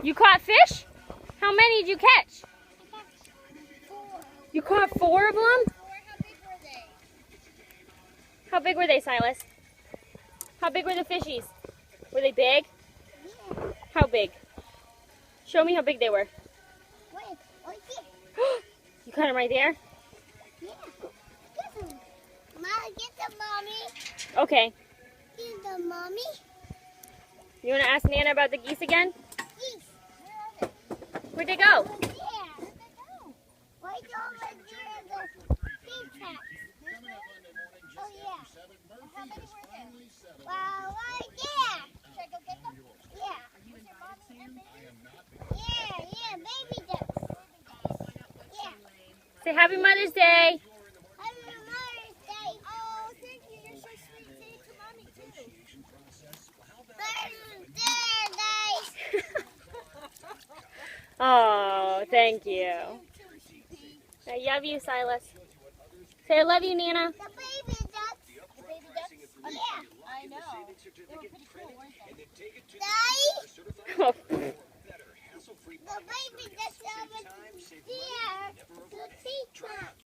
You caught fish? How many did you catch? I caught 4. You caught 4 of them? 4, how big were they? How big were they, Silas? How big were the fishies? Were they big? Yeah. How big? Show me how big they were. Wait, right there. You caught them right there? Yeah. Get them. Mom, get them, Mommy. Okay. Get them, Mommy. You want to ask Nana about the geese again? Geese. Where are they? Where'd they go? Over there. Where'd they go? Right over there in the big tracks. Oh, yeah. How many were there? Well, right there. Should I go get them? Yeah. Was your mommy and baby? Yeah, yeah, baby ducks. Yeah. Say Happy Mother's Day. Happy Mother's Day. Oh, thank you. You're so sweet. Say it to Mommy, too. Mother's Day, guys. Oh, thank you. I love you, Silas. Say I love you, Nana. The baby ducks. The baby ducks? Yeah. I know. They were pretty cool, weren't they? Daddy. Oh,